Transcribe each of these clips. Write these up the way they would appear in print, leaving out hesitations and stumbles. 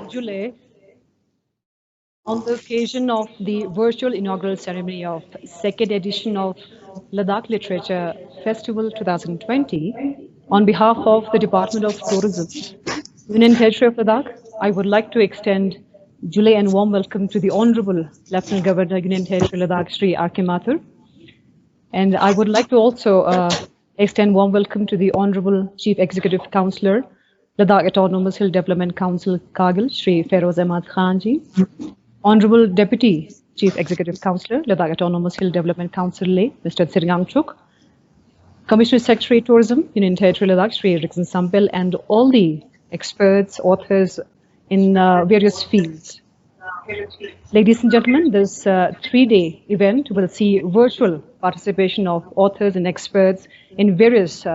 July, on the occasion of the virtual inaugural ceremony of second edition of Ladakh Literature Festival 2020, on behalf of the Department of Tourism, Union Territory of Ladakh, I would like to extend July and warm welcome to the Honorable Lieutenant Governor, Union Territory Ladakh, SHRI R.K. Mathur. And I would like to also extend warm welcome to the Honorable Chief Executive Councillor, Ladakh Autonomous Hill Development Council, KARGIL, Shri Feroz Ahmad Khan ji. Honorable Deputy Chief Executive Councillor, Ladakh Autonomous Hill Development Council, Mr. TSERING, Commissioner Secretary Tourism, Union Territory Ladakh, Shri Rigzin Samphel, and all the experts, authors in various fields. Ladies and gentlemen, this three-day event will see virtual participation of authors and experts in various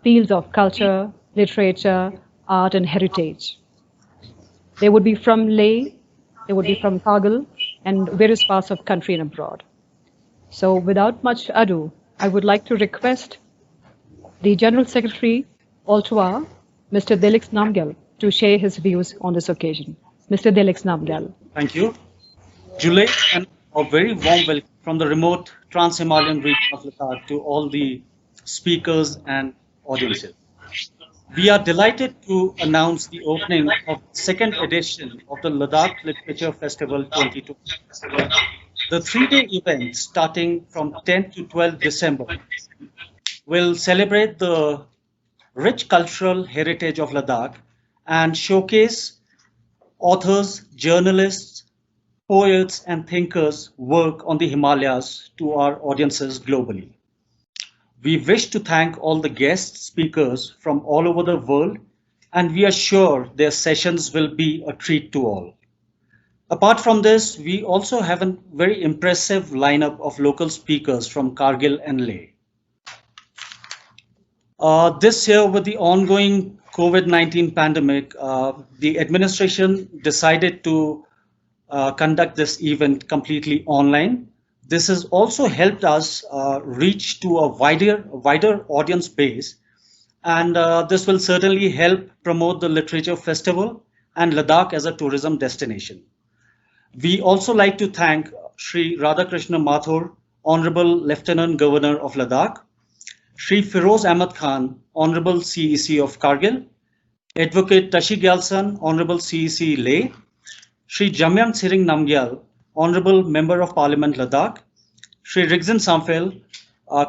fields of culture, literature, art, and heritage. They would be from Leh, they would be from KARGIL, and various parts of country and abroad. So without much ado, I would like to request the General Secretary, ALTOA, Mr. ADELEKS NAMGYAL, to share his views on this occasion. Mr. ADELEKS NAMGYAL. Thank you. July, and a very warm welcome from the remote Trans-Himalayan region of Ladakh to all the speakers and audiences. We are delighted to announce the opening of the second edition of the Ladakh Literature Festival 2022. The three-day event starting from 10th to 12th December will celebrate the rich cultural heritage of Ladakh and showcase authors, journalists, poets, and thinkers' work on the Himalayas to our audiences globally. We wish to thank all the guest speakers from all over the world, and we are sure their sessions will be a treat to all. Apart from this, we also have a very impressive lineup of local speakers from KARGIL and Leh. This year, with the ongoing COVID-19 pandemic, the administration decided to conduct this event completely online. This has also helped us reach to a wider audience base, and this will certainly help promote the Literature Festival and Ladakh as a tourism destination. We also like to thank Shri Radhakrishna Mathur, Honorable Lieutenant Governor of Ladakh, Shri Feroz Ahmad Khan, Honorable CEC of KARGIL, Advocate Tashi Gyaltsen, Honorable CEC Leh, Shri JAMYANG NAMGYAL, Honorable Member of Parliament Ladakh, Shri Rigzin Samphel,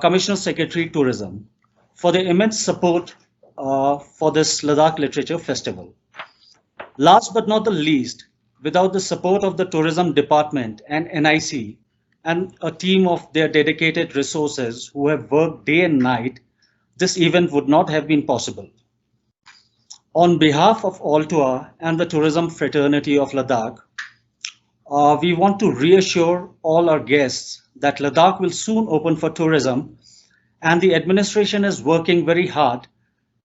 Commissioner Secretary Tourism, for their immense support for this Ladakh Literature Festival. Last but not the least, without the support of the Tourism Department and NIC and a team of their dedicated resources who have worked day and night, this event would not have been possible. On behalf of ALTOA and the tourism fraternity of Ladakh, we want to reassure all our guests that Ladakh will soon open for tourism, and the administration is working very hard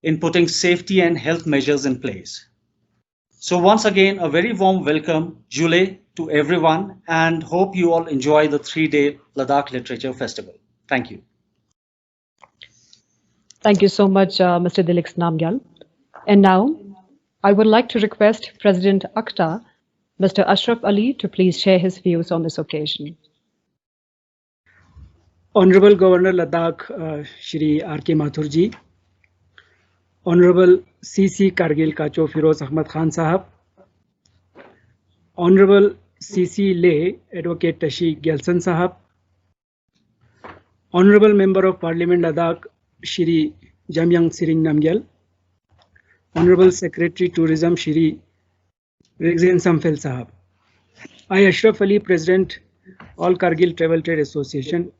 in putting safety and health measures in place. So once again, a very warm welcome, July, to everyone, and hope you all enjoy the three-day Ladakh Literature Festival. Thank you. Thank you so much, Mr. ADELEKS NAMGYAL. And now, I would like to request President AKTTA, Mr. ASHRAF Ali, to please share his views on this occasion. Honorable Governor Ladakh, Shri R.K. Mathur ji, Honorable CC KARGIL Kacho Feroz Ahmad Khan Sahab, Honorable CC Leh Advocate Tashi Gyaltsen Sahab, Honorable Member of Parliament Ladakh Shri JAMYANG NAMGYAL, Honorable Secretary Tourism Shri Rigzin Samphel Sahab. I, Ashraf Ali, President, All KARGIL Travel Trade Association,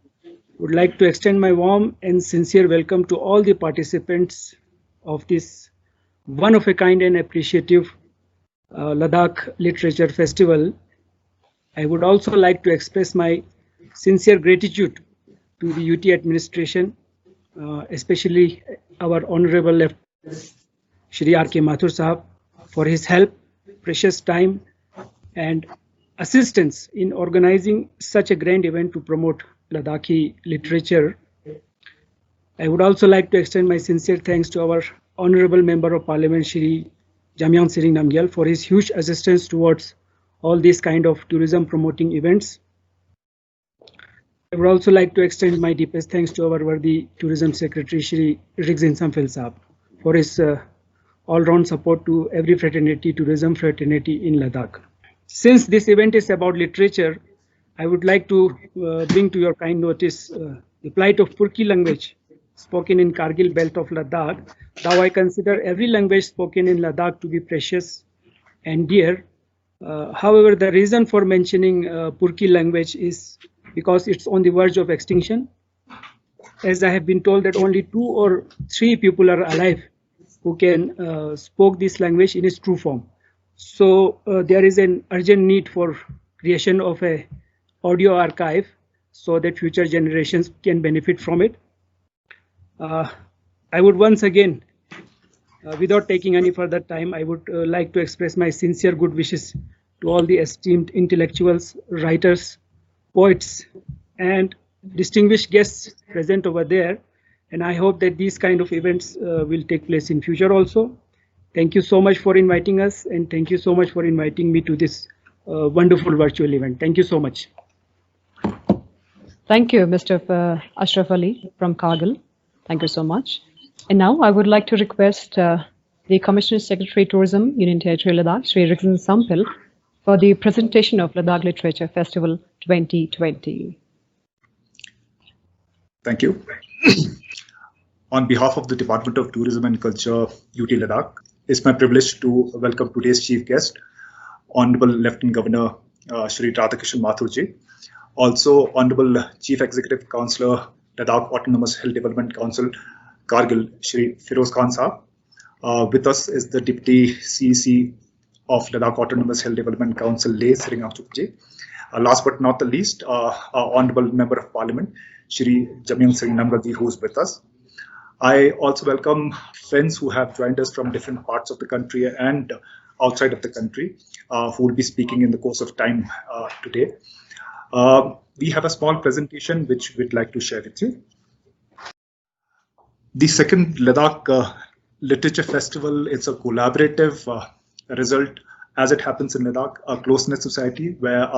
would like to extend my warm and sincere welcome to all the participants of this one-of-a-kind and appreciative Ladakh Literature Festival. I would also like to express my sincere gratitude to the UT administration, especially our Honorable Lieutenant Shri R.K. Mathur Sahab, for his help, precious time, and assistance in organizing such a grand event to promote Ladakhi literature. I would also like to extend my sincere thanks to our Honorable Member of Parliament, Shri Jamyang Tsering Namgyal, for his huge assistance towards all these kind of tourism promoting events. I would also like to extend my deepest thanks to our worthy Tourism Secretary Shri Rigzin Samphel Sahab for his all-round support to every fraternity, tourism fraternity in Ladakh. Since this event is about literature, I would like to bring to your kind notice the plight of Purki language spoken in Kargil belt of Ladakh. Though I consider every language spoken in Ladakh to be precious and dear. However, the reason for mentioning Purki language is because it's on the verge of extinction. As I have been told that only 2 or 3 people are alive who can speak this language in its true form. So there is an urgent need for creation of a audio archive so that future generations can benefit from it. I would once again, without taking any further time, I would like to express my sincere good wishes to all the esteemed intellectuals, writers, poets, and distinguished guests present over there. And I hope that these kind of events will take place in future also. Thank you so much for inviting us, and thank you so much for inviting me to this wonderful virtual event. Thank you so much. Thank you, Mr. Ashraf Ali from Kargil. Thank you so much. And now I would like to request the Commissioner Secretary Tourism, Union Territory Ladakh, Shri Rigzin Samphel, for the presentation of Ladakh Literature Festival 2020. Thank you. On behalf of the Department of Tourism and Culture, UT Ladakh, it's my privilege to welcome today's chief guest, Honorable Lieutenant Governor Shri Radhakishan Mathur ji. Also, Honorable Chief Executive Councillor, Ladakh Autonomous Hill Development Council, Kargil, Shri Firoz Khan Saab. With us is the Deputy CEC of Ladakh Autonomous Hill Development Council, TSERING ji. Last but not the least, our Honorable Member of Parliament, Shri JAMYANG, who is with us. I also welcome friends who have joined us from different parts of the country and outside of the country, who will be speaking in the course of time today. We have a small presentation which we'd like to share with you. The second Ladakh Literature Festival, it's a collaborative result, as it happens in Ladakh, a close-knit society where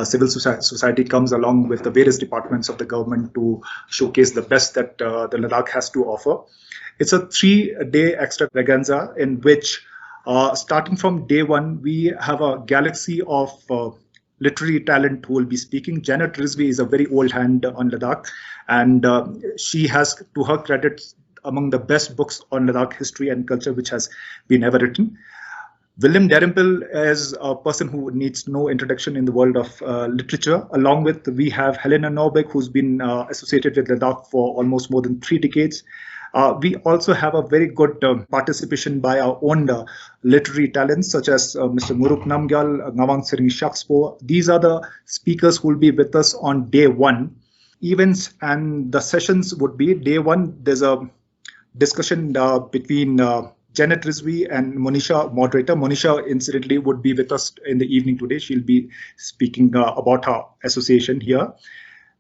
civil society comes along with the various departments of the government to showcase the best that the Ladakh has to offer. It's a 3-day extravaganza in which, starting from day 1, we have a galaxy of literary talent who will be speaking. Janet Rizvi is a very old hand on Ladakh, and she has, to her credit, among the best books on Ladakh history and culture which has been ever written. William Dalrymple is a person who needs no introduction in the world of literature. Along with, we have Helena Norbeck, who's been associated with Ladakh for almost more than 3 decades. We also have a very good participation by our own literary talents, such as Mr. Murup Namgyal, Nawang Shakespeare. These are the speakers who will be with us on day 1. Events and the sessions would be day 1. There's a discussion between Janet Rizvi and Monisha, moderator. Monisha, incidentally, would be with us in the evening today. She'll be speaking about her association here.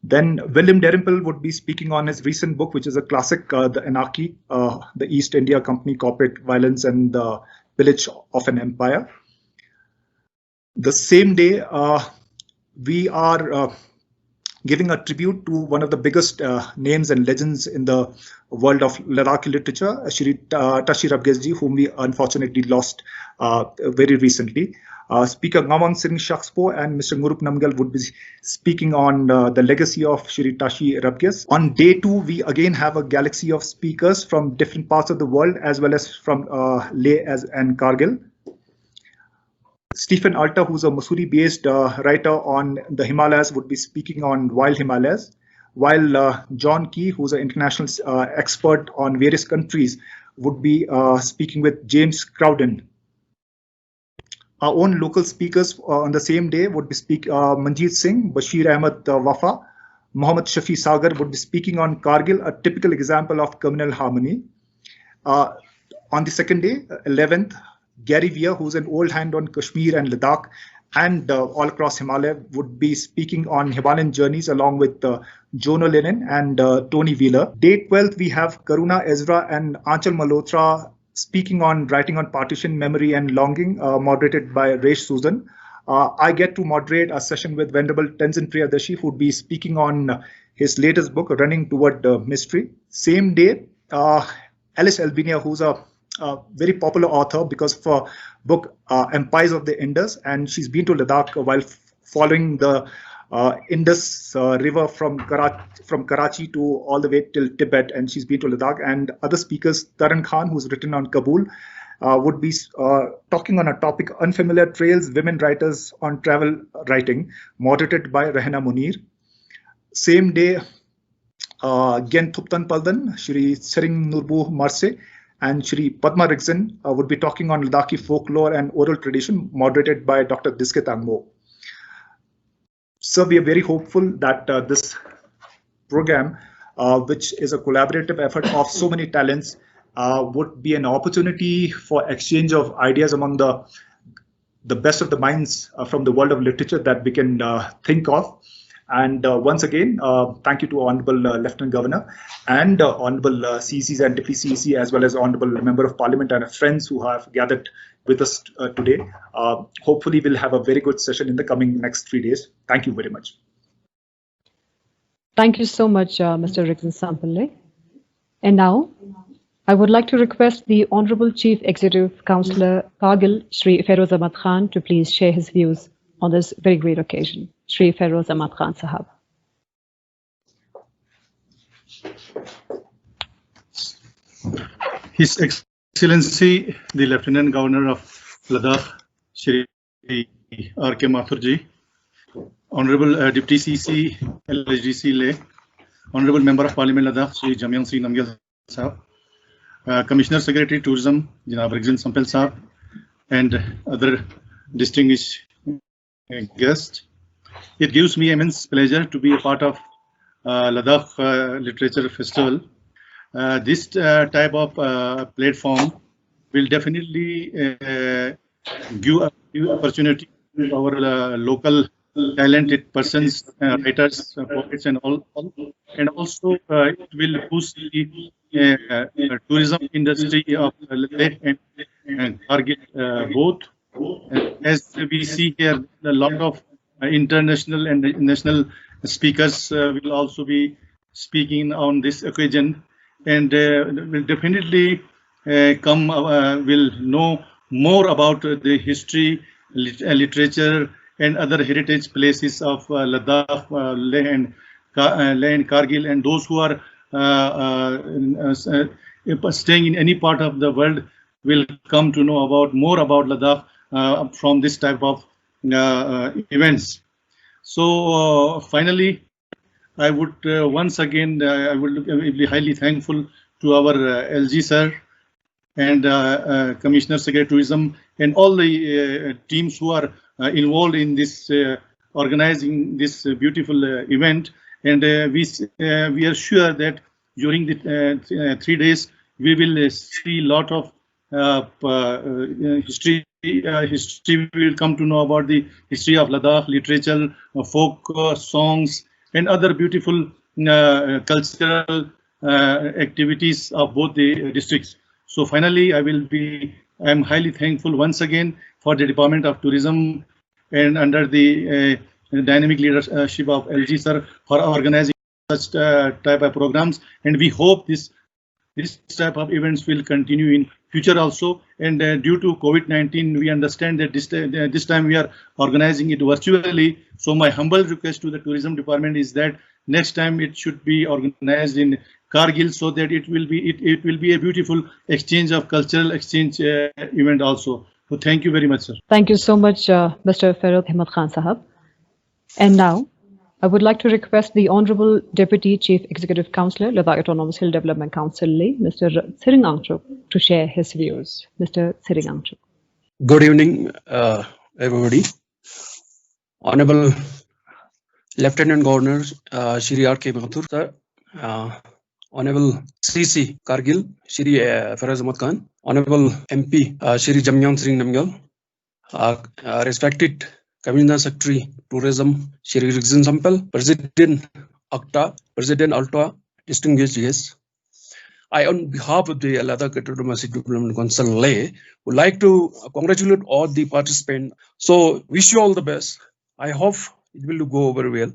Then William Dalrymple would be speaking on his recent book, which is a classic, The Anarchy, the East India Company Corporate Violence and the Pillage of an Empire. The same day, we are giving a tribute to one of the biggest names and legends in the world of Ladakh literature, Shri Tashi Rabgesji, whom we unfortunately lost very recently. Speaker Nawang Shakespeare and Mr. Murup Namgyal would be speaking on the legacy of Shri Tashi Rabges. On day 2, we again have a galaxy of speakers from different parts of the world, as well as from Leh and Kargil. Stephen Alter, who's a Mussoorie-based writer on the Himalayas, would be speaking on Wild Himalayas, while John Key, who's an international expert on various countries, would be speaking with James Crowden. Our own local speakers on the same day would be Manjeet Singh, Bashir Ahmed Wafa, Mohammad Shafi Sagar would be speaking on Kargil, a typical example of communal harmony. On the second day, 11th, Gary Weir, who's an old hand on Kashmir and Ladakh and all across Himalaya, would be speaking on Himalayan journeys along with Jono Lennon and Tony Wheeler. Day 12th, we have Karuna Ezra and Aanchal Malhotra speaking on writing on partition, memory, and longing, moderated by Resh Susan. I get to moderate a session with Venerable Tenzin Priyadashi, who would be speaking on his latest book, Running Toward Mystery. Same day, Alice Albania, who's a very popular author because of her book Empires of the Indus, and she's been to Ladakh while following the Indus River from Karachi to all the way till Tibet, and she's been to Ladakh. And other speakers, Taran Khan, who's written on Kabul, would be talking on a topic, Unfamiliar Trails, Women Writers on Travel Writing, moderated by Rehna Munir. Same day, Gen Thuptan Paldan, Shri Tsering Nurbu Marse, and Shri Padma Rigzin would be talking on Ladakhi folklore and oral tradition, moderated by Dr. Disket ANGMO. So we are very hopeful that this program, which is a collaborative effort of so many talents, would be an opportunity for exchange of ideas among the best of the minds from the world of literature that we can think of. And once again, thank you to Honorable Lieutenant Governor and Honorable CECs and Deputy CEC, as well as Honorable Member of Parliament and friends who have gathered with us today. Hopefully, we'll have a very good session in the coming next 3 days. Thank you very much. Thank you so much, Mr. Rigzin Samphel. And now, I would like to request the Honorable Chief Executive Councillor Kargil, Shri Feroz Ahmad Khan, to please share his views on this very great occasion. Shri Feroz Ahmad Khan Sahab. His Excellency, the Lieutenant Governor of Ladakh, Shri R.K. Mathur ji, Honorable Deputy CC, LHDC Le, Honorable Member of Parliament Ladakh, Shri JAMYANG Sri NAMGYAL Sahab, Commissioner Secretary Tourism, Janab Rigzin Samphel Sahab, and other distinguished guests. It gives me immense pleasure to be a part of Ladakh Literature Festival. This type of platform will definitely give opportunity to our local talented persons, writers, poets, and all. And also, it will boost the tourism industry of Ladakh and Kargil both. As we see here, a lot of international and national speakers will also be speaking on this occasion, and will definitely will know more about the history, literature, and other heritage places of Ladakh, Leh and Kargil, and those who are staying in any part of the world will come to know more about Ladakh from this type of events. So finally, I would once again I would be highly thankful to our LG sir and Commissioner Secretary Tourism and all the teams who are involved in this organizing this beautiful event. And we are sure that during the 3 days we will see a lot of history. History, we will come to know about the history of Ladakh, literature, folk songs, and other beautiful cultural activities of both the districts. So finally, I am highly thankful once again for the Department of Tourism and under the dynamic leadership of LG sir for organizing such type of programs. And we hope this type of events will continue in future also. And due to COVID-19, we understand that this time we are organizing it virtually. So my humble request to the tourism department is that next time it should be organized in Kargil, so that it will be a beautiful exchange of cultural exchange event also. So thank you very much, sir. Thank you so much, Mr. Feroz Ahmad Khan Sahab. And now, I would like to request the Honorable Deputy Chief Executive Councillor, Ladakh Autonomous Hill Development Council, Mr. TSERING Angchuk, to share his views. Mr. TSERING Angchuk. Good evening, everybody. Honorable Lieutenant Governor, Shri R.K. Mathur, sir, Honorable CC Kargil, Shri Feroz Ahmad Khan, Honorable MP, Shri JAMYANG Sri NAMGYAL, respected Commissioner Secretary Tourism, Shri Rigzin Samphel, President AKTTA, President ALTOA, distinguished guests. I, on behalf of the Ladakh Diplomacy Development Council, LAY, would like to congratulate all the participants. So, wish you all the best. I hope it will go very well.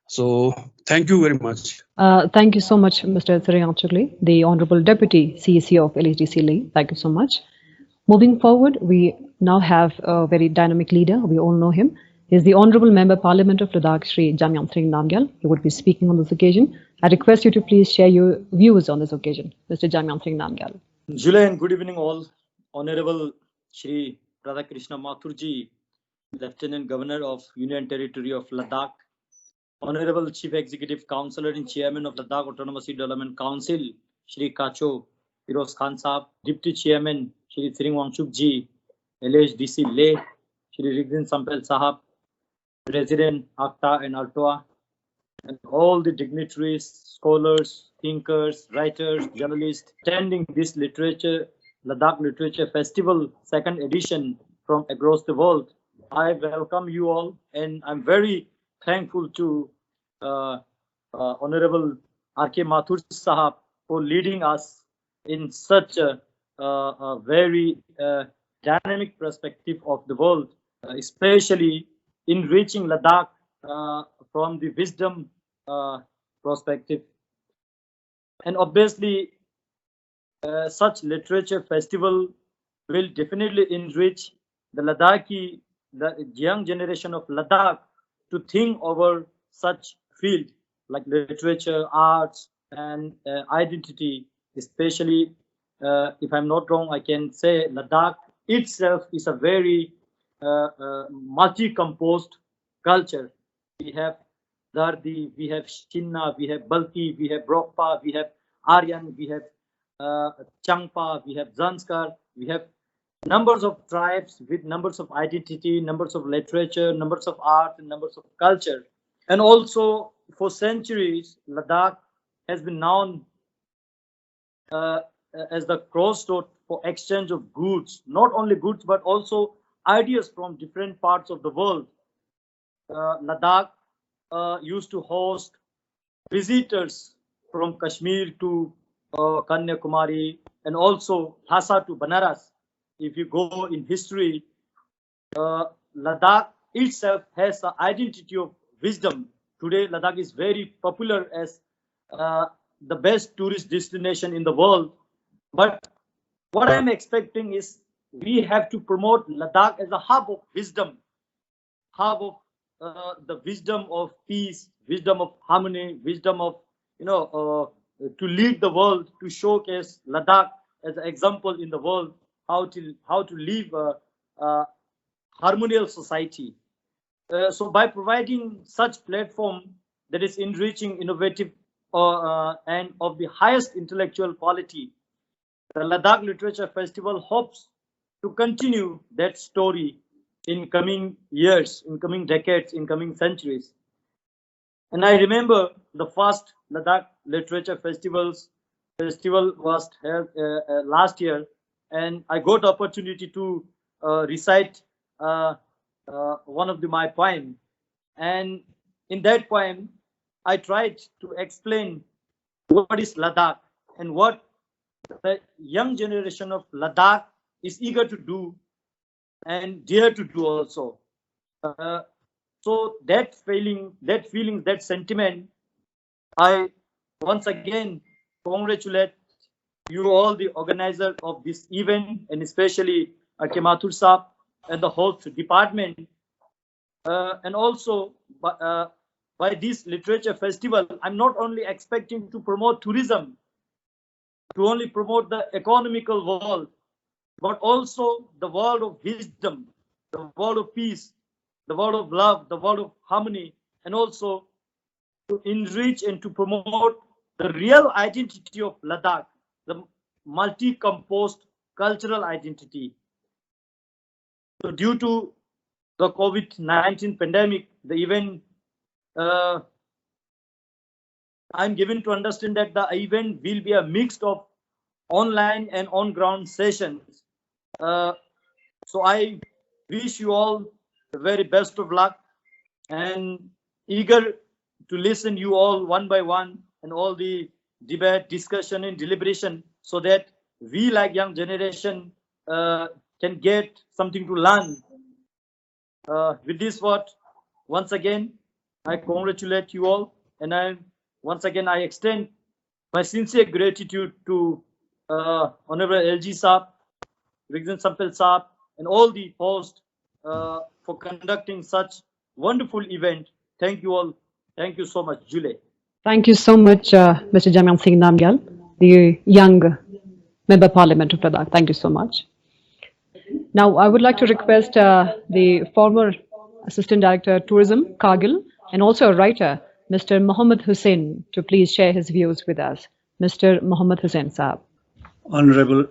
So, thank you very much. Thank you so much, Mr. TSERING, the Honorable Deputy CEC of LHDC Leh. Thank you so much. Moving forward, we now have a very dynamic leader. We all know him. He is the Honorable Member Parliament of Ladakh, Shri JAMYANG. He would be speaking on this occasion. I request you to please share your views on this occasion, Mr. JAMYANG. July and good evening all. Honorable Shri Radhakrishna Mathur ji, Lieutenant Governor of Union Territory of Ladakh, Honorable Chief Executive Councillor and Chairman of Ladakh Autonomous Development Council, Shri Kacho Firoz Khan Saab, Deputy Chairman Shri TSERING Wangchuk ji, LHDC Leh, Shri Rigzin Samphel Sahab, President AKTTA and ALTOA, and all the dignitaries, scholars, thinkers, writers, journalists attending this Ladakh Literature Festival, 2nd edition from across the world. I welcome you all, and I'm very thankful to Honorable R.K. Mathur Sahab for leading us in such a very dynamic perspective of the world, especially enriching Ladakh from the wisdom perspective. And obviously, such literature festival will definitely enrich the young generation of Ladakh to think over such field like literature, arts, and identity. Especially, if I'm not wrong, I can say Ladakh itself is a very multi-composed culture. We have Dardi, we have Shinna, we have Balti, we have Brokpa, we have Aryan, we have Changpa, we have Zanskar, we have numbers of tribes with numbers of identity, numbers of literature, numbers of art, and numbers of culture. And also, for centuries, Ladakh has been known as the crossroad for exchange of goods, not only goods, but also ideas from different parts of the world. Ladakh used to host visitors from Kashmir to Kanyakumari, and also Lhasa to Banaras. If you go in history, Ladakh itself has an identity of wisdom. Today, Ladakh is very popular as the best tourist destination in the world. But what I'm expecting is we have to promote Ladakh as a hub of wisdom, hub of the wisdom of peace, wisdom of harmony, wisdom of, to lead the world, to showcase Ladakh as an example in the world, how to live a harmonious society. So by providing such platform that is enriching, innovative, and of the highest intellectual quality, the Ladakh Literature Festival hopes to continue that story in coming years, in coming decades, in coming centuries. And I remember the first Ladakh Literature Festival was held last year, and I got the opportunity to recite one of my poem. And in that poem, I tried to explain what is Ladakh and what the young generation of Ladakh is eager to do and dare to do also. So that feeling, that sentiment, I once again congratulate you all, the organizer of this event, and especially R.K. Mathur Saab and the whole department. And also by this literature festival, I'm not only expecting to promote tourism, to only promote the economical world, but also the world of wisdom, the world of peace, the world of love, the world of harmony, and also to enrich and to promote the real identity of Ladakh, the multi-composed cultural identity. So due to the COVID-19 pandemic, the event, I'm given to understand that the event will be a mix of online and on-ground sessions. So I wish you all the very best of luck, and eager to listen you all one by one, and all the debate, discussion, and deliberation, so that we, like young generation, can get something to learn. With this word, once again, I congratulate you all, and once again I extend my sincere gratitude to Honorable LG Saab, Rigzin Samphel Saab, and all the hosts for conducting such wonderful event. Thank you all. Thank you so much, Julie. Thank you so much, Mr. Jamyang Singh Namgyal, the young Member Parliament of Ladakh. Thank you so much. Now, I would like to request the former Assistant Director Tourism, Kargil, and also a writer, Mr. Mohammed Hussain, to please share his views with us. Mr. Mohammed Hussain Saab. Honorable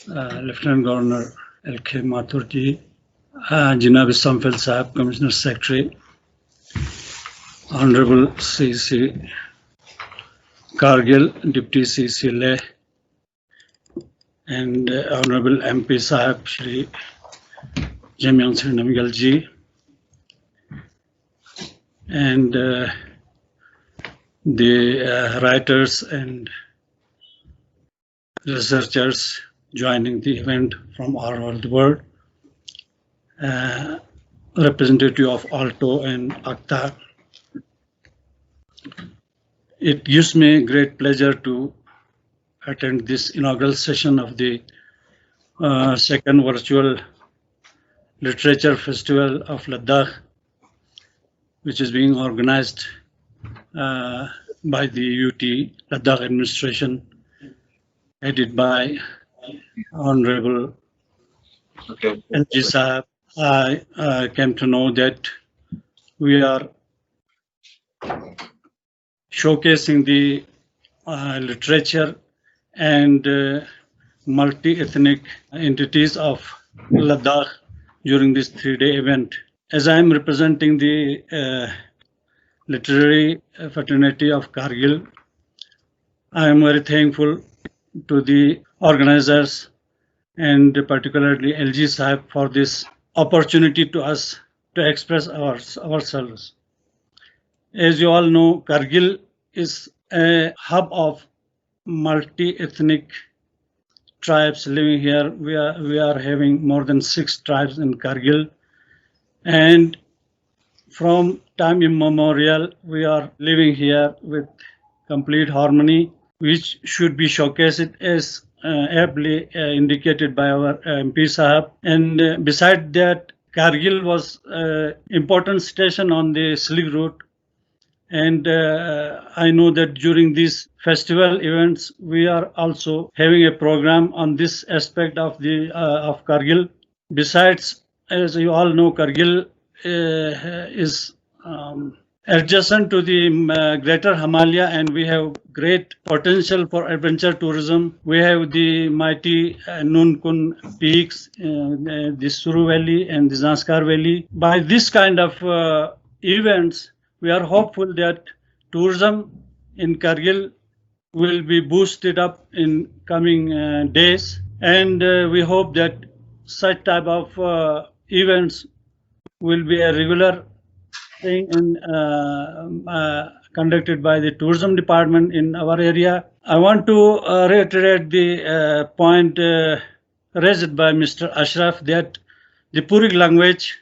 Lieutenant Governor LK Mathur ji, Jinab Samphel Saab, Commissioner Secretary, Honorable CC Kargil, Deputy CC Leh, and Honorable MP Sahib Shri Jamyang NAMGYAL ji, and the writers and researchers joining the event from all over the world, representative of ALTO and AKTTA. It gives me great pleasure to attend this inaugural session of the second virtual literature festival of Ladakh, which is being organized by the UT Ladakh administration, headed by Honorable LG Saab. I came to know that we are showcasing the literature and multi-ethnic entities of Ladakh during this 3-day event. As I am representing the literary fraternity of Kargil, I am very thankful to the organizers and particularly LG Sahib for this opportunity to us to express ourselves. As you all know, Kargil is a hub of multi-ethnic tribes living here. We are having more than 6 tribes in Kargil, and from time immemorial we are living here with complete harmony, which should be showcased as ably indicated by our MP Sahab. And beside that, Kargil was an important station on the Silk Route. And I know that during these festival events, we are also having a program on this aspect of the of Kargil. Besides, as you all know, Kargil is adjacent to the greater Himalaya, and we have great potential for adventure tourism. We have the mighty Nunkun peaks, the Suru Valley and the Zanskar Valley. By this kind of events, we are hopeful that tourism in Kargil will be boosted up in coming days, and we hope that such type of events will be a regular thing conducted by the tourism department in our area. I want to reiterate the point raised by Mr. ASHRAF that the Purig language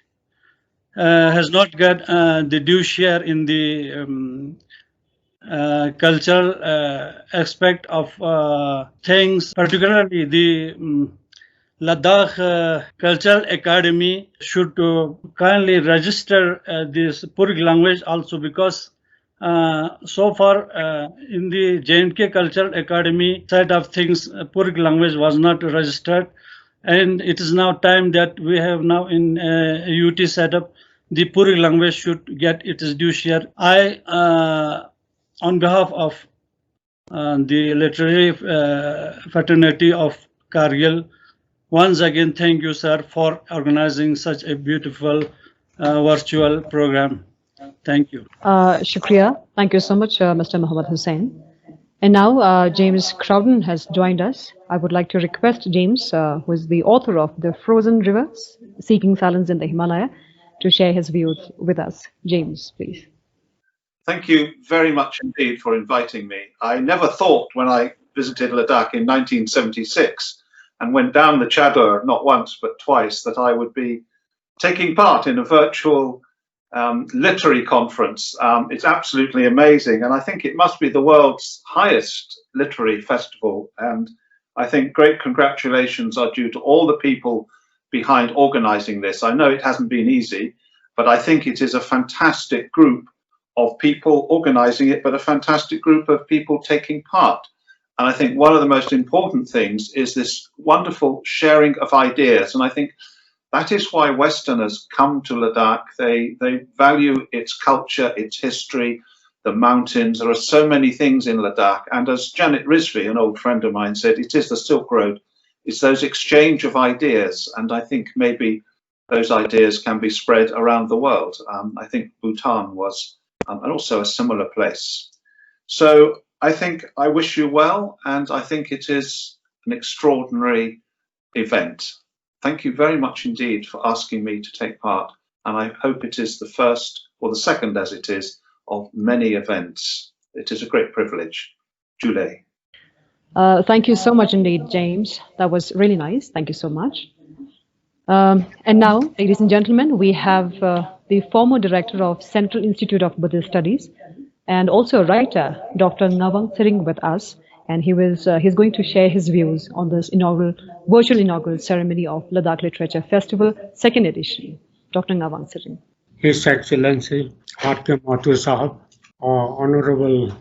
has not got the due share in the cultural aspect of things, particularly the Ladakh Cultural Academy should kindly register this Purig language also, because so far in the J&K Cultural Academy side of things, Purig language was not registered, and it is now time that we have now in UT setup, the Purig language should get its due share. I, on behalf of the literary fraternity of Kargil, once again, thank you, sir, for organizing such a beautiful virtual program. Thank you. Shukriya. Thank you so much, Mr. Mohammed Hussain. And now James Crowden has joined us. I would like to request James, who is the author of The Frozen Rivers, Seeking Silence in the Himalaya, to share his views with us. James, please. Thank you very much indeed for inviting me. I never thought when I visited Ladakh in 1976 and went down the Chador not once but twice that I would be taking part in a virtual literary conference. It's absolutely amazing, and I think it must be the world's highest literary festival, and I think great congratulations are due to all the people behind organizing this. I know it hasn't been easy, but I think it is a fantastic group of people organizing it, but a fantastic group of people taking part. And I think one of the most important things is this wonderful sharing of ideas. And I think that is why Westerners come to Ladakh. They value its culture, its history, the mountains. There are so many things in Ladakh. And as Janet Rizvi, an old friend of mine, said, it is the Silk Road. It's those exchange of ideas. And I think maybe those ideas can be spread around the world. I think Bhutan was and also a similar place. So I think I wish you well, and I think it is an extraordinary event. Thank you very much indeed for asking me to take part, and I hope it is the first, or the second as it is, of many events. It is a great privilege. Jule. Thank you so much indeed, James. That was really nice. Thank you so much. And now, ladies and gentlemen, we have the former director of Central Institute of Buddhist Studies and also a writer, Dr. NAWANG with us. And he's going to share his views on this virtual inaugural ceremony of Ladakh Literature Festival, 2nd edition. Dr. NAWANG. His Excellency R.K. Mathur Sahab, Honorable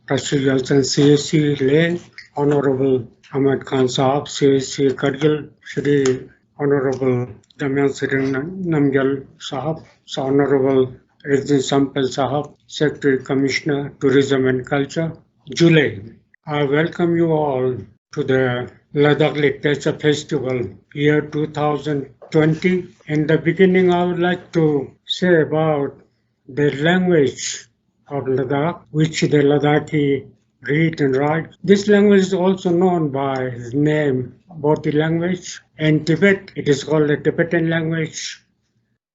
Trustee GYALTEN CSC Lay, Honorable AHMED Khan Sahab, CSC KARGIL, SHRI Honorable JAMYANG NAMGYAL Sahab, Honorable Rigzin Samphel Sahab, Secretary Commissioner Tourism and Culture, July. I welcome you all to the Ladakh Literature Festival year 2020. In the beginning, I would like to say about the language of Ladakh, which the Ladakhi read and write. This language is also known by its name, Boti language. In Tibet, it is called the Tibetan language.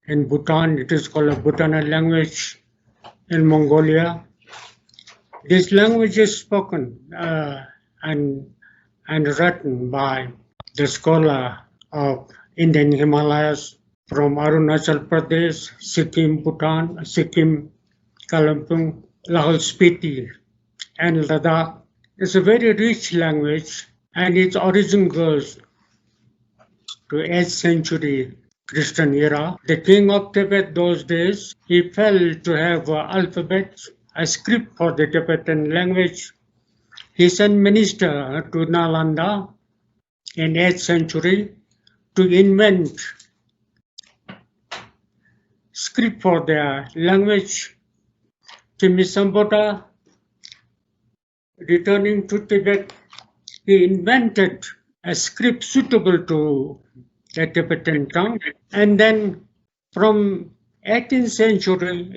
In Bhutan, it is called a Bhutanese language. In Mongolia, this language is spoken and written by the scholar of Indian Himalayas from Arunachal Pradesh, Sikkim, Bhutan, Sikkim, Kalimpong, Lahaul Spiti, and Ladakh. It's a very rich language, and its origin goes to 8th century Christian era. The king of Tibet those days, he felt to have an alphabet, a script for the Tibetan language. He sent minister to Nalanda in 8th century to invent script for their language. Timisambota, returning to Tibet, he invented a script suitable to the Tibetan tongue. And then from 18th century,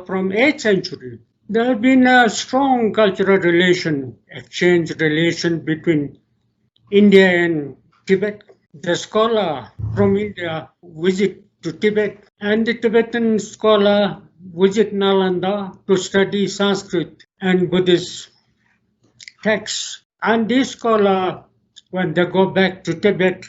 from 8th century, there have been a strong cultural exchange relation between India and Tibet. The scholar from India visit to Tibet, and the Tibetan scholar visit Nalanda to study Sanskrit and Buddhist texts. And this scholar, when they go back to Tibet,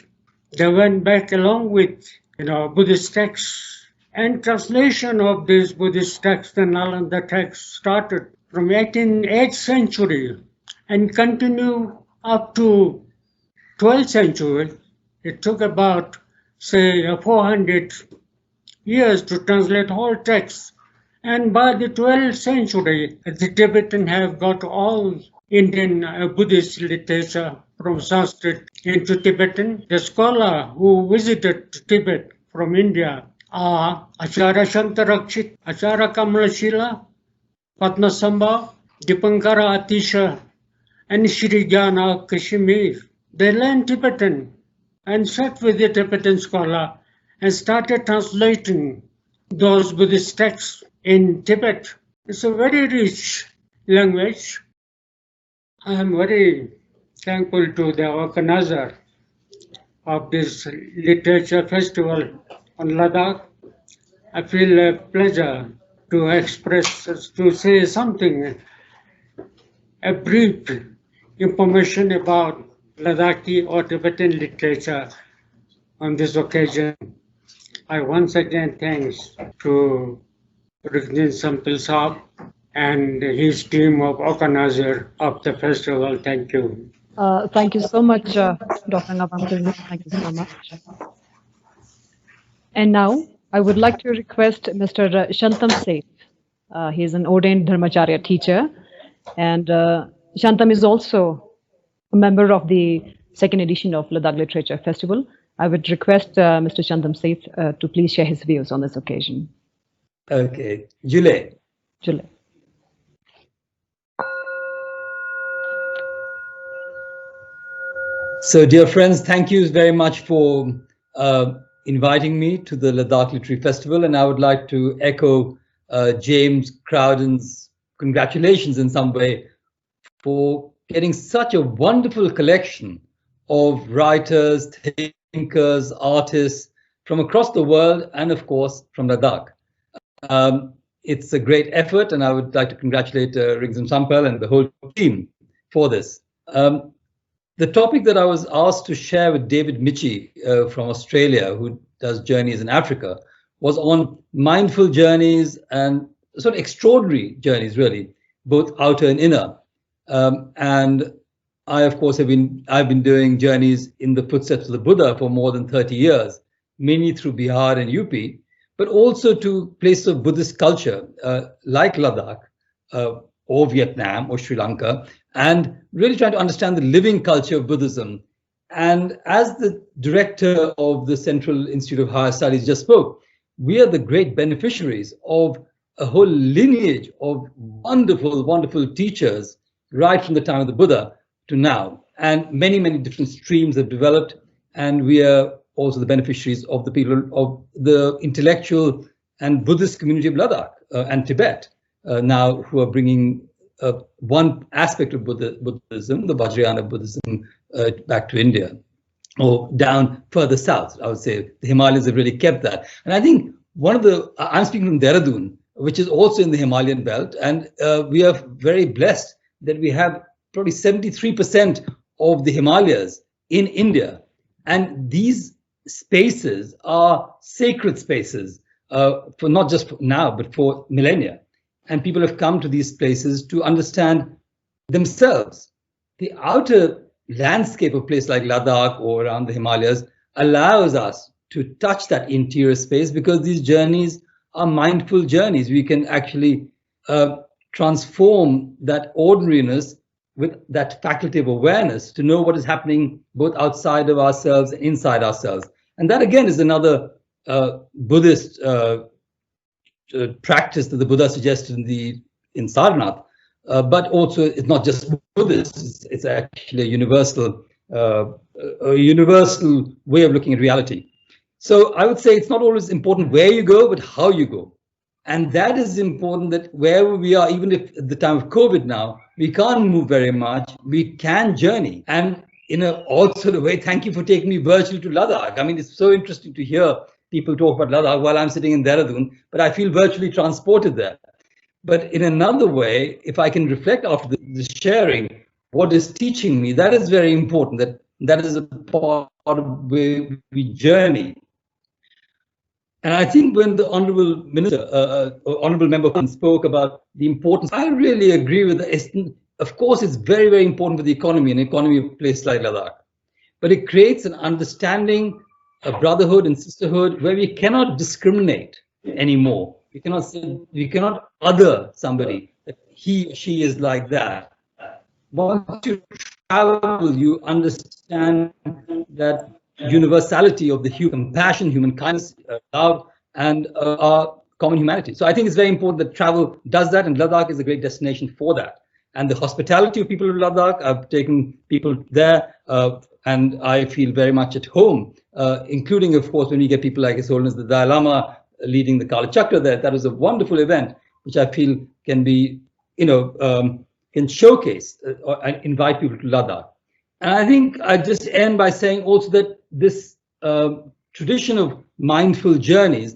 they went back along with Buddhist texts. And translation of this Buddhist text and Nalanda text started from 8th century and continued up to 12th century. It took about, say, 400 years to translate whole text. And by the 12th century, the Tibetan have got all Indian Buddhist literature from Sanskrit into Tibetan. The scholar who visited Tibet from India are Acharya Shantarakshit, Acharya Kamalashila, Padmasambha, Dipankara Atisha, and Shri Jnana Kashmir. They learned Tibetan and sat with the Tibetan scholar and started translating those Buddhist texts in Tibet. It's a very rich language. I am very thankful to the organizer of this literature festival on Ladakh. I feel a pleasure to express, to say something, a brief information about Ladakhi or Tibetan literature on this occasion. I once again thanks to Rigzin Samphel Saab and his team of organizers of the festival. Thank you. Thank you so much, Dr. Nawang. Thank you so much. And now I would like to request Mr. Shantum Seth. He is an ordained Dharmacharya teacher, and Shantum is also a member of the second edition of Ladakh Literature Festival. I would request Mr. Shantum Seth to please share his views on this occasion. Okay, July. So, dear friends, thank you very much for inviting me to the Ladakh Literary Festival, and I would like to echo James Crowden's congratulations in some way for getting such a wonderful collection of writers, thinkers, artists from across the world, and of course from Ladakh. It's a great effort, and I would like to congratulate Rigzin Samphel and the whole team for this. The topic that I was asked to share with David Michie from Australia, who does journeys in Africa, was on mindful journeys and sort of extraordinary journeys, really, both outer and inner. And I, of course, I've been doing journeys in the footsteps of the Buddha for more than 30 years, mainly through Bihar and UP, but also to places of Buddhist culture like Ladakh or Vietnam or Sri Lanka, and really trying to understand the living culture of Buddhism. And as the director of the Central Institute of Higher Studies just spoke, we are the great beneficiaries of a whole lineage of wonderful, wonderful teachers right from the time of the Buddha to now. And many, many different streams have developed, and we are also the beneficiaries of the people of the intellectual and Buddhist community of Ladakh and Tibet now, who are bringing one aspect of Buddhism, the Vajrayana Buddhism, back to India, or down further south. I would say the Himalayas have really kept that. And I think I'm speaking from Dehradun, which is also in the Himalayan belt, and we are very blessed that we have probably 73% of the Himalayas in India. And these spaces are sacred spaces for not just for now, but for millennia. And people have come to these places to understand themselves. The outer landscape of a place like Ladakh or around the Himalayas allows us to touch that interior space, because these journeys are mindful journeys. We can actually transform that ordinariness with that faculty of awareness to know what is happening both outside of ourselves and inside ourselves. And that again is another Buddhist practice that the Buddha suggested in Sarnath, but also it's not just Buddhist, it's actually a universal way of looking at reality. So I would say it's not always important where you go, but how you go. And that is important, that wherever we are, even if at the time of COVID now, we can't move very much, we can journey. And in a odd sort of way, thank you for taking me virtually to Ladakh. I mean, it's so interesting to hear people talk about Ladakh while I'm sitting in Dehradun, but I feel virtually transported there. But in another way, if I can reflect after the sharing, what is teaching me, that is very important, that is a part of where we journey. And I think when the Honorable Minister, Honorable Member spoke about the importance, I really agree with that. Of course, it's very, very important for the economy, an economy of a place like Ladakh. But it creates an understanding, a brotherhood and sisterhood where we cannot discriminate anymore. We cannot say, we cannot other somebody, that he or she is like that. Once you travel, you understand that universality of the human compassion, human kindness, love, and our common humanity. So I think it's very important that travel does that, and Ladakh is a great destination for that. And the hospitality of people of Ladakh, I've taken people there, and I feel very much at home, including, of course, when we get people like His Holiness the Dalai Lama leading the Kala Chakra there. That was a wonderful event, which I feel can be, can showcase or invite people to Ladakh. And I think I just end by saying also that this tradition of mindful journeys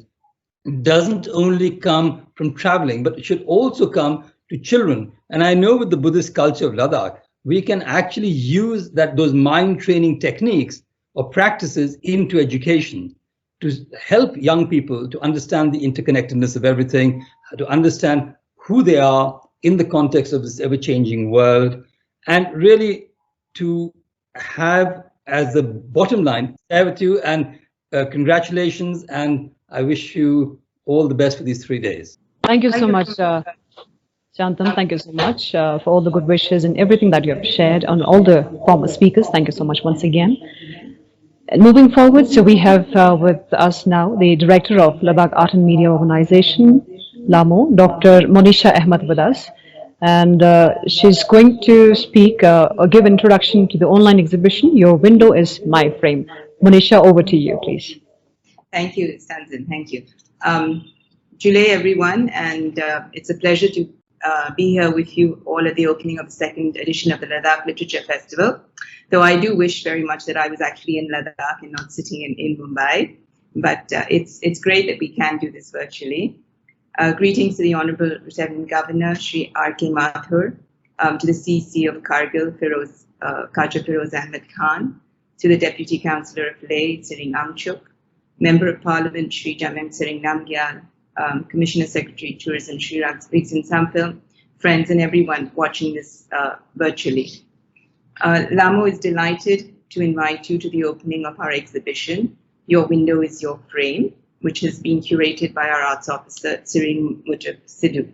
doesn't only come from traveling, but it should also come to children. And I know with the Buddhist culture of Ladakh, we can actually use those mind training techniques or practices into education to help young people to understand the interconnectedness of everything, to understand who they are in the context of this ever-changing world, and really to have as the bottom line, share with you, and congratulations, and I wish you all the best for these 3 days. Thank you so much, Shantum. Thank you so much for all the good wishes and everything that you have shared on all the former speakers. Thank you so much once again. And moving forward, so we have with us now the Director of Ladakh Art and Media Organization, LAMO, Dr. MONISHA Ahmed with us. And she's going to speak or give introduction to the online exhibition, Your Window is My Frame. MONISHA, over to you, please. Thank you, STANZIN. Thank you. July, everyone, and it's a pleasure to be here with you all at the opening of the second edition of the Ladakh Literature Festival. Though I do wish very much that I was actually in Ladakh and not sitting in Mumbai. But it's great that we can do this virtually. Greetings to the Honorable Lieutenant Governor, Shri R.K. Mathur, to the CC of Kargil, Khaja Feroz Ahmed Khan, to the Deputy Councillor of Leh, TSERING, Member of Parliament, Shri JAMYANG NAMGYAL, Commissioner Secretary Tourism, Shri Rigzin Samphel, friends and everyone watching this virtually. LAMO is delighted to invite you to the opening of our exhibition, Your Window is Your Frame, which has been curated by our arts officer, TSERING Sidhu.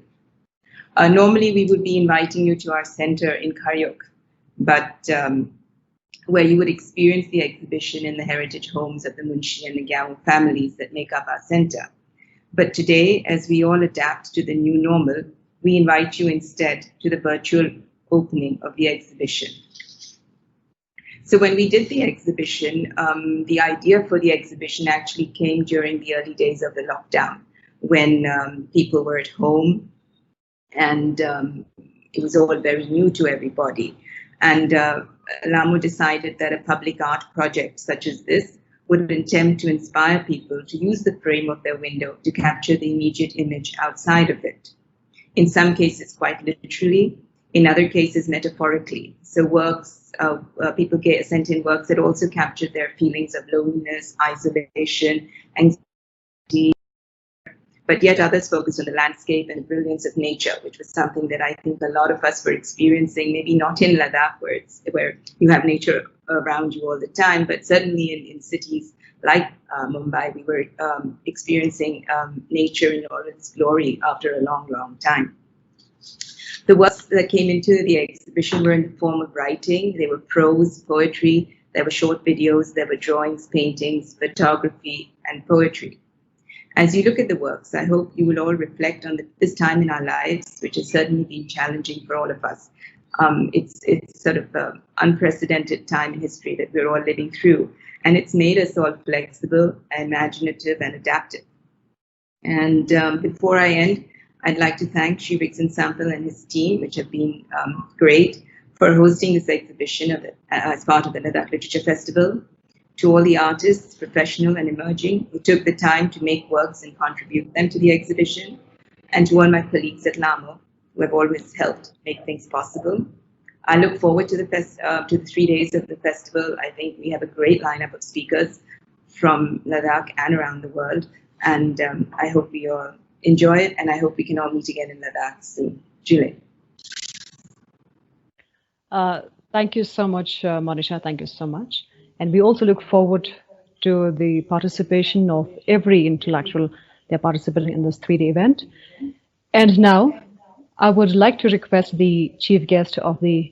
Normally, we would be inviting you to our center in Karyok, but where you would experience the exhibition in the heritage homes of the Munshi and the Gyao families that make up our center. But today, as we all adapt to the new normal, we invite you instead to the virtual opening of the exhibition. So when we did the exhibition, the idea for the exhibition actually came during the early days of the lockdown, when people were at home and it was all very new to everybody. And LAMO decided that a public art project such as this would attempt to inspire people to use the frame of their window to capture the immediate image outside of it. In some cases, quite literally, in other cases, metaphorically. So works, people sent in works that also captured their feelings of loneliness, isolation, anxiety, but yet others focused on the landscape and the brilliance of nature, which was something that I think a lot of us were experiencing, maybe not in Ladakh, where you have nature around you all the time, but certainly in cities like Mumbai, we were experiencing nature in all its glory after a long, long time. The works that came into the exhibition were in the form of writing. They were prose, poetry, there were short videos, there were drawings, paintings, photography, and poetry. As you look at the works, I hope you will all reflect on this time in our lives, which has certainly been challenging for all of us. It's sort of an unprecedented time in history that we're all living through, and it's made us all flexible, imaginative, and adaptive. And before I end, I'd like to thank Shri Rigzin Samphel and his team, which have been great, for hosting this exhibition as part of the Ladakh Literature Festival. To all the artists, professional and emerging, who took the time to make works and contribute them to the exhibition, and to all my colleagues at LAMO, who have always helped make things possible. I look forward to the 3 days of the festival. I think we have a great lineup of speakers from Ladakh and around the world, and I hope we all enjoy it, and I hope we can all meet again in Ladakh soon. Julie. Thank you so much, Monisha. Thank you so much. And we also look forward to the participation of every intellectual. They're participating in this 3-day event. And now, I would like to request the chief guest of the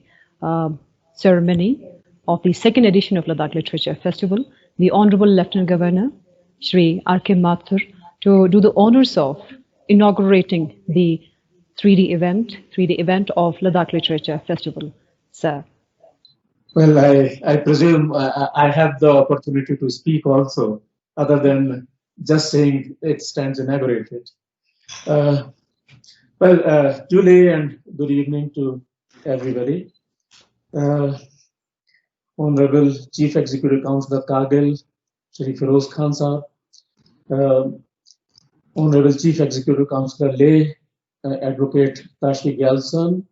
ceremony of the second edition of Ladakh Literature Festival, the Honorable Lieutenant Governor, Shri R.K. Mathur, to do the honors of inaugurating the 3-day event of Ladakh Literature Festival. Sir. Well, I presume I have the opportunity to speak also, other than just saying it stands inaugurated. Julie, and good evening to everybody. Honorable Chief Executive Councillor Kargil, Shri Feroz Khan Sahab, Honorable Chief Executive Councillor Leh, Advocate Tashi Gyaltsen,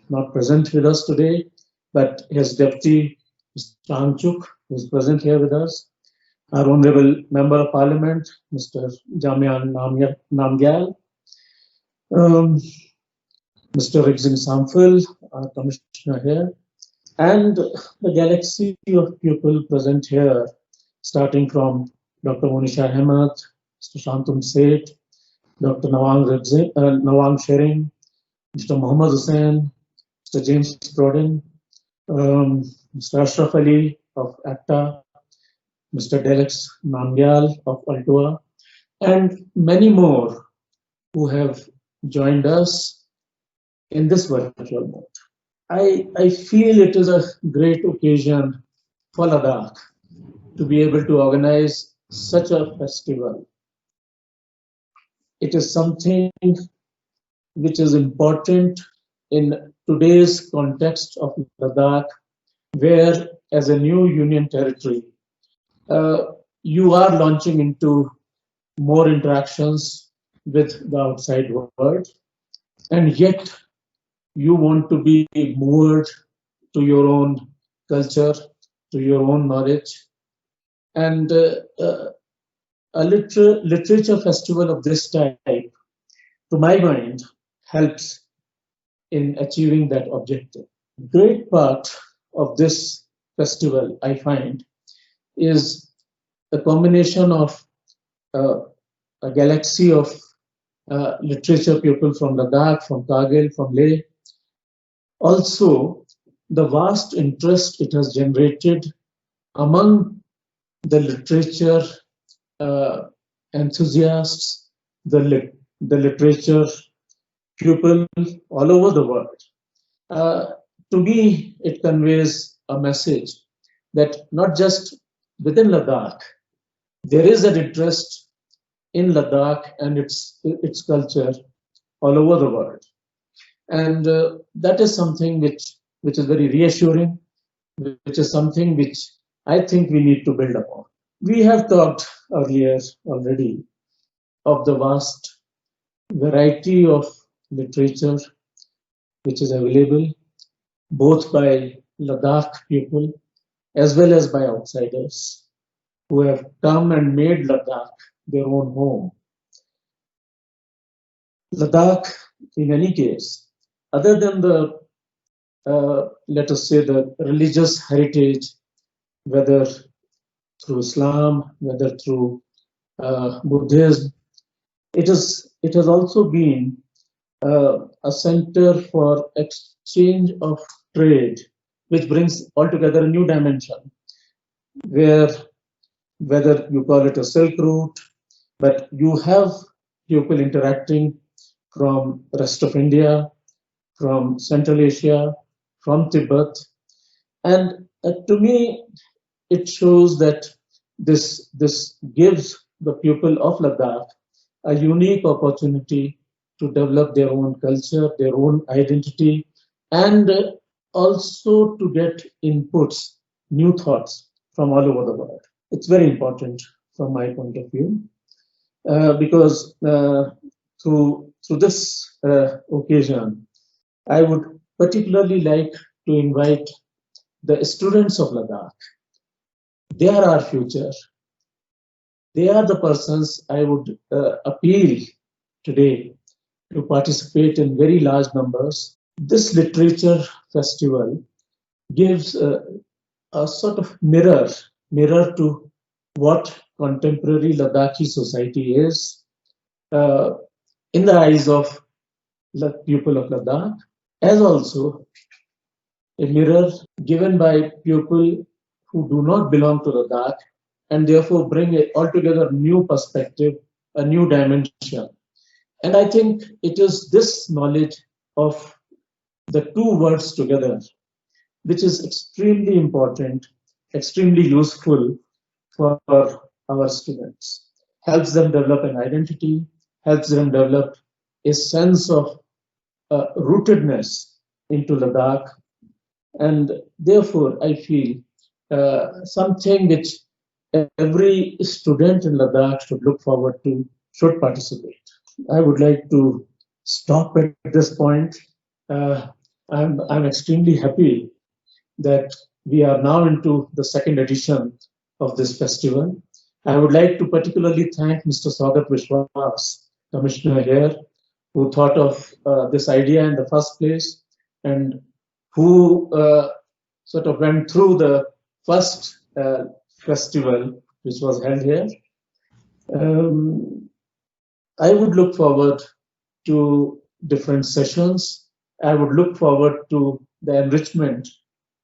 not present with us today, but his deputy, Mr. Angchuk, who is present here with us. Our Honorable Member of Parliament, Mr. JAMYANG NAMGYAL, Mr. Rigzin Samphel, our Commissioner here, and the galaxy of people present here, starting from Dr. MONISHA, Mr. SHANTUM SETH, Dr. NAWANG Sharing, Mr. Mohammad Hussain, Mr. James CROWDEN, Mr. ASHRAF Ali of AKTTA, Mr. ALTOA-DELEKS NAMGYAL of ALTOA, and many more who have joined us in this virtual mode. I feel it is a great occasion for Ladakh to be able to organize such a festival. It is something which is important in today's context of Ladakh, where as a new union territory, you are launching into more interactions with the outside world, and yet you want to be moored to your own culture, to your own knowledge. And a literature festival of this type, to my mind, helps in achieving that objective. Great part of this festival, I find, is a combination of a galaxy of literature people from Ladakh, from Kargil, from Leh. Also, the vast interest it has generated among the literature enthusiasts, the literature people all over the world. To me, it conveys a message that not just within Ladakh, there is an interest in Ladakh and its culture all over the world. And that is something which is very reassuring, which is something which I think we need to build upon. We have talked earlier already of the vast variety of literature which is available both by Ladakh people as well as by outsiders who have come and made Ladakh their own home. Ladakh, in any case, other than the, let us say, the religious heritage, whether through Islam, whether through Buddhism, it has also been a center for exchange of trade, which brings altogether a new dimension, where whether you call it a Silk Route, but you have people interacting from the rest of India, from Central Asia, from Tibet. And to me, it shows that this gives the people of Ladakh a unique opportunity to develop their own culture, their own identity, and also to get inputs, new thoughts from all over the world. It's very important from my point of view, because through this occasion, I would particularly like to invite the students of Ladakh. They are our future. They are the persons I would appeal today to participate in very large numbers. This literature festival gives a sort of mirror to what contemporary Ladakhi society is in the eyes of the people of Ladakh, as also a mirror given by people who do not belong to Ladakh and therefore bring an altogether new perspective, a new dimension. And I think it is this knowledge of the two words together which is extremely important, extremely useful for our students. Helps them develop an identity, helps them develop a sense of rootedness into Ladakh. And therefore, I feel something which every student in Ladakh should look forward to should participate. I would like to stop at this point. I'm extremely happy that we are now into the second edition of this festival. I would like to particularly thank Mr. Swagat Vishwas, Commissioner here, who thought of this idea in the first place and who sort of went through the first festival which was held here. I would look forward to different sessions. I would look forward to the enrichment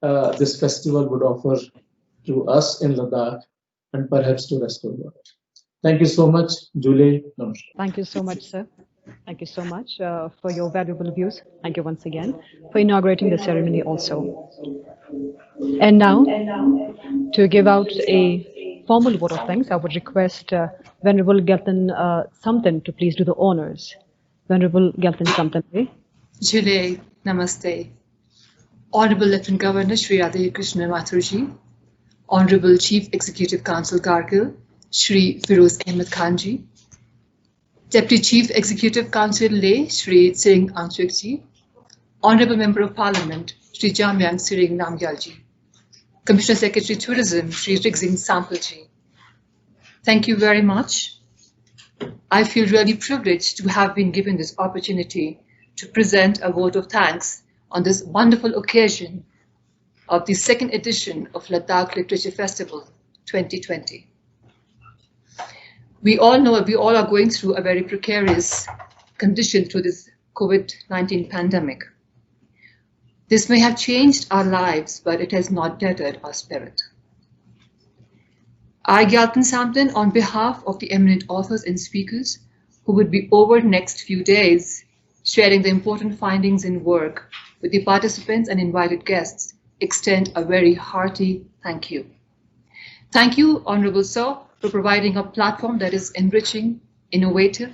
this festival would offer to us in Ladakh and perhaps to the rest of the world. Thank you so much, Julie. Namaskar. Thank you so much, sir. Thank you so much for your valuable views. Thank you once again for inaugurating the ceremony also. And now, to give out a formal vote of thanks, I would request Venerable GYALTEN SAMTEN to please do the honors. Venerable GYALTEN SAMTEN. Jule, Namaste. Honorable Lieutenant Governor Shri Radhakrishna Mathur, Honorable Chief Executive Council KARGIL, Shri Firoz Ahmed Khan ji, Deputy Chief Executive Council Leh, Shri TSERING ji, Honorable Member of Parliament, Shri JAMYANG NAMGYAL ji, Commissioner Secretary Tourism, Shri Rigzin Samphel ji. Thank you very much. I feel really privileged to have been given this opportunity to present a vote of thanks on this wonderful occasion of the second edition of Ladakh Literature Festival 2020. We all know we all are going through a very precarious condition through this COVID-19 pandemic. This may have changed our lives, but it has not deterred our spirit. I, GYALTEN SAMTEN, on behalf of the eminent authors and speakers who would be over the next few days sharing the important findings and work with the participants and invited guests, extend a very hearty thank you. Thank you, Honorable Sir, for providing a platform that is enriching, innovative,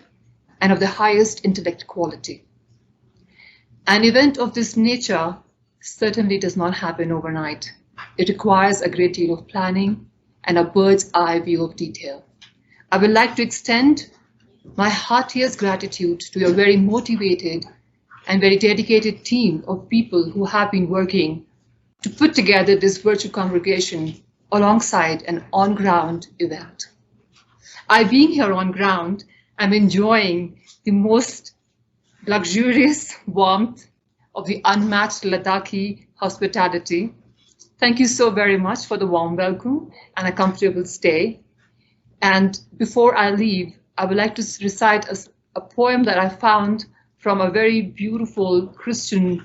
and of the highest intellect quality. An event of this nature certainly does not happen overnight. It requires a great deal of planning and a bird's eye view of detail. I would like to extend my heartiest gratitude to your very motivated and very dedicated team of people who have been working to put together this virtual congregation alongside an on-ground event. I, being here on ground, am enjoying the most luxurious warmth of the unmatched Ladakhi hospitality. Thank you so very much for the warm welcome and a comfortable stay. And before I leave, I would like to recite a poem that I found from a very beautiful Christian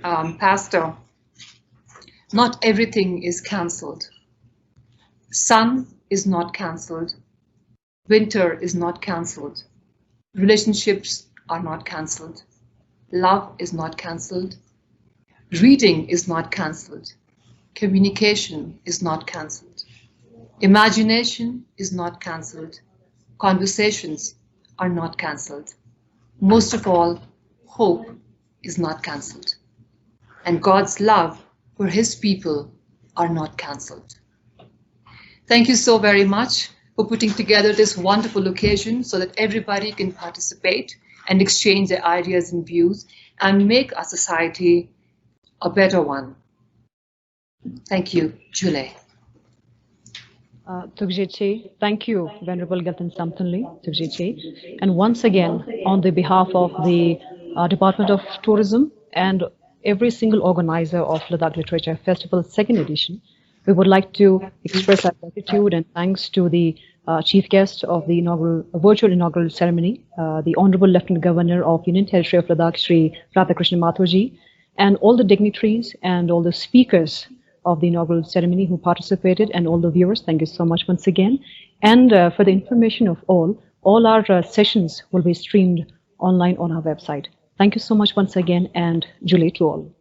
pastor. Not everything is cancelled. Sun is not cancelled. Winter is not cancelled. Relationships are not cancelled. Love is not cancelled. Reading is not cancelled. Communication is not cancelled. Imagination is not cancelled. Conversations are not cancelled. Most of all, hope is not cancelled. And God's love for His people are not cancelled. Thank you so very much for putting together this wonderful occasion so that everybody can participate and exchange their ideas and views and make our society a better one. Thank you, Julie. Thank you, Venerable GYALTEN SAMTEN. And once again, on the behalf of the Department of Tourism and every single organizer of Ladakh Literature Festival 2nd edition, we would like to express our gratitude and thanks to the chief guest of the virtual inaugural ceremony, the Honorable Lieutenant Governor of Union Territory of Ladakh, Shri Radhakrishna Mathur, and all the dignitaries and all the speakers of the inaugural ceremony who participated, and all the viewers. Thank you so much once again. And for the information of all our sessions will be streamed online on our website. Thank you so much once again, and Julie to all.